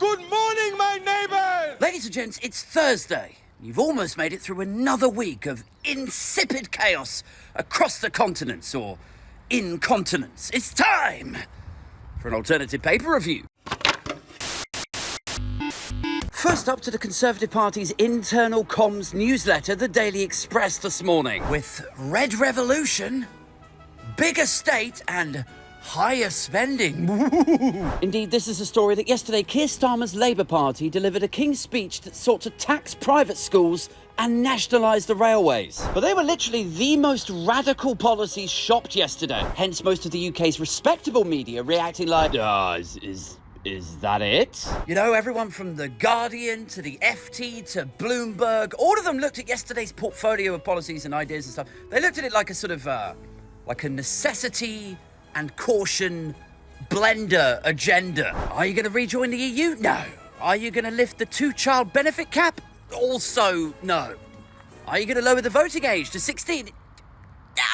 Good morning, my neighbors! Ladies and gents, it's Thursday. You've almost made it through another week of insipid chaos across the continents, or incontinence. It's time for an alternative paper review. First up to the Conservative Party's internal comms newsletter, the Daily Express, this morning, with Red Revolution, bigger state, and higher spending. Indeed, this is a story that yesterday Keir Starmer's Labour Party delivered a King's speech that sought to tax private schools and nationalise the railways. But they were literally the most radical policies shopped yesterday. Hence most of the UK's respectable media reacting like, is that it? You know, everyone from The Guardian to the FT to Bloomberg, all of them looked at yesterday's portfolio of policies and ideas and stuff. They looked at it like a sort of, like a necessity and caution blender agenda. Are you going to rejoin the EU? No. Are you going to lift the 2-child benefit cap? Also, no. Are you going to lower the voting age to 16?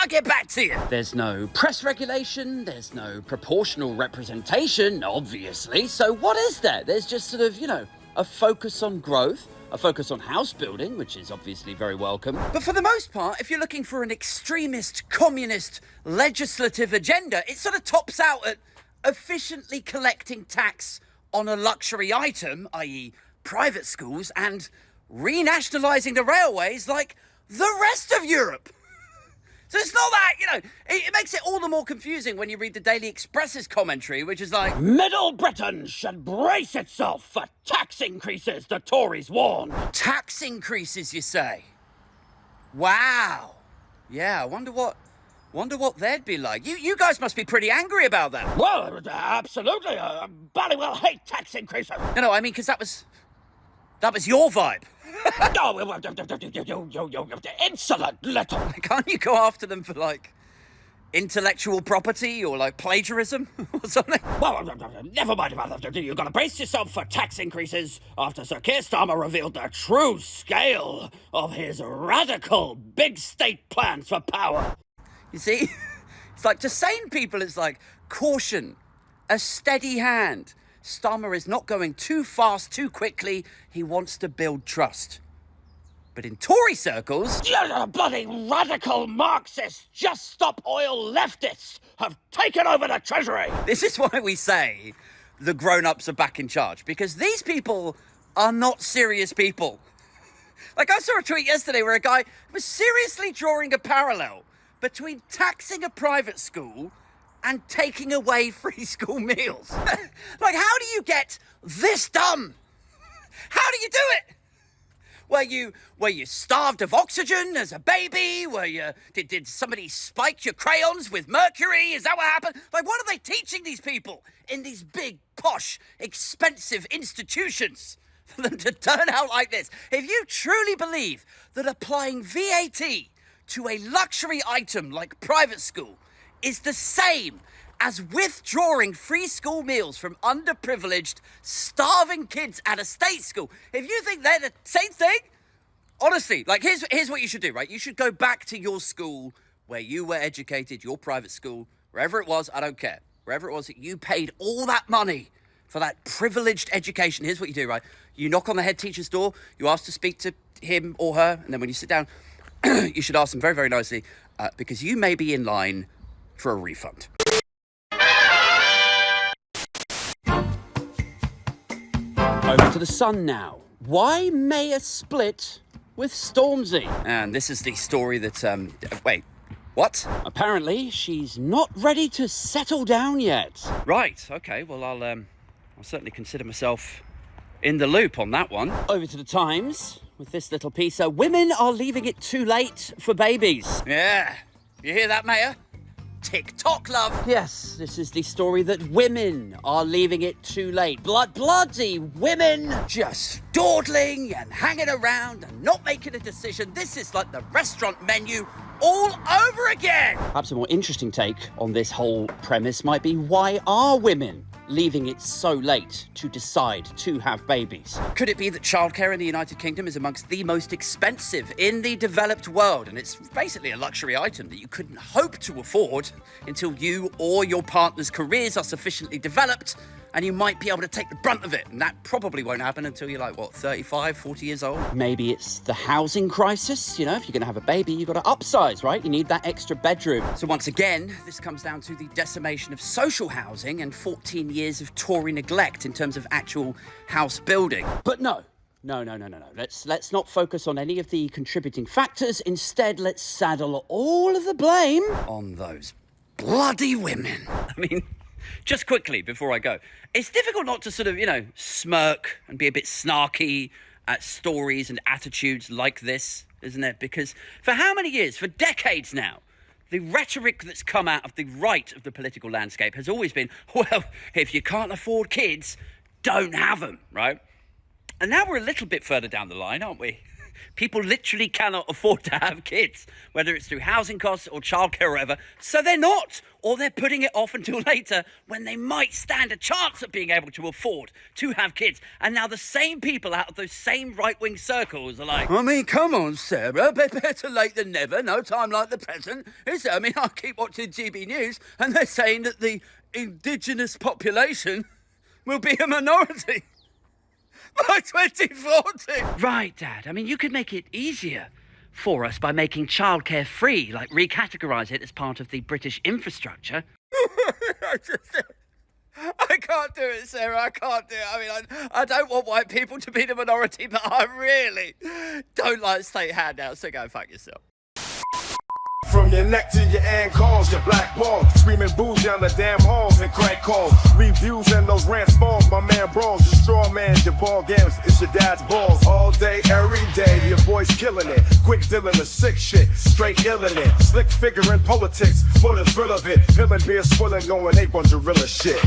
I'll get back to you. There's no press regulation, there's no proportional representation, obviously. So what is there? There's just sort of, a focus on growth, a focus on house building, which is obviously very welcome. But for the most part, if you're looking for an extremist, communist, legislative agenda, it sort of tops out at efficiently collecting tax on a luxury item, i.e. private schools, and renationalising the railways like the rest of Europe. So it's not that, it makes it all the more confusing when you read the Daily Express's commentary, which is like, Middle Britain should brace itself for tax increases, the Tories warn. Tax increases, you say? Wow. Yeah, I wonder what they'd be like. You guys must be pretty angry about that. Well, absolutely. Bloody well hate tax increases. No, I mean, because that was your vibe. No, you insolent little. Can't you go after them for, intellectual property or, plagiarism or something? Well, never mind about that. You've got to brace yourself for tax increases after Sir Keir Starmer revealed the true scale of his radical big state plans for power. You see? It's like, to sane people, it's like, caution, a steady hand. Starmer is not going too fast, too quickly. He wants to build trust. But in Tory circles... Bloody radical Marxists, just stop oil leftists have taken over the Treasury. This is why we say the grown-ups are back in charge, because these people are not serious people. I saw a tweet yesterday where a guy was seriously drawing a parallel between taxing a private school and taking away free school meals. How do you get this dumb? How do you do it? Were you starved of oxygen as a baby? Did somebody spike your crayons with mercury? Is that what happened? What are they teaching these people in these big, posh, expensive institutions for them to turn out like this? If you truly believe that applying VAT to a luxury item like private school is the same as withdrawing free school meals from underprivileged, starving kids at a state school, if you think they're the same thing, honestly, here's what you should do, right? You should go back to your school where you were educated, your private school, wherever it was, I don't care. Wherever it was that you paid all that money for that privileged education. Here's what you do, right? You knock on the head teacher's door, you ask to speak to him or her, and then when you sit down, you should ask them very, very nicely, because you may be in line for a refund. Over to the Sun now. Why Mayor split with Stormzy? And this is the story that, wait, what? Apparently, she's not ready to settle down yet. Right, okay, well, I'll certainly consider myself in the loop on that one. Over to the Times with this little piece. Women are leaving it too late for babies. Yeah, you hear that, Mayor? TikTok love. Yes, this is the story that women are leaving it too late. Bloody women just dawdling and hanging around and not making a decision. This is like the restaurant menu all over again. Perhaps a more interesting take on this whole premise might be, why are women leaving it so late to decide to have babies? Could it be that childcare in the United Kingdom is amongst the most expensive in the developed world, and it's basically a luxury item that you couldn't hope to afford until you or your partner's careers are sufficiently developed and you might be able to take the brunt of it. And that probably won't happen until you're like, what, 35, 40 years old? Maybe it's the housing crisis. You know, if you're going to have a baby, you've got to upsize, right? You need that extra bedroom. So once again, this comes down to the decimation of social housing and 14 years of Tory neglect in terms of actual house building. But no. Let's not focus on any of the contributing factors. Instead, let's saddle all of the blame on those bloody women. I mean, just quickly before I go, it's difficult not to sort of, smirk and be a bit snarky at stories and attitudes like this, isn't it? Because for how many years? For decades now, the rhetoric that's come out of the right of the political landscape has always been, well, if you can't afford kids, don't have them, right? And now we're a little bit further down the line, aren't we? People literally cannot afford to have kids, whether it's through housing costs or childcare or whatever. So they're not, or they're putting it off until later when they might stand a chance of being able to afford to have kids. And now the same people out of those same right-wing circles are like, I mean, come on, Sarah, better late than never, no time like the present. I mean, I keep watching GB News and they're saying that the indigenous population will be a minority by 2040. Right, Dad. I mean, you could make it easier for us by making childcare free, like recategorise it as part of the British infrastructure. I can't do it, Sarah. I can't do it. I mean, I don't want white people to be the minority, but I really don't like state handouts, so go fuck yourself. From your neck to your ankles, your black ball. Screaming booze down the damn halls and crank calls. Reviews and those rants balls. My man brawls. The straw man, your ball games. It's your dad's balls. All day, every day. Your boy's killing it. Quick dealing the sick shit. Straight illin' it. Slick figure in politics. For the thrill of it. Pillin' beer, swillin', going ape on gorilla shit.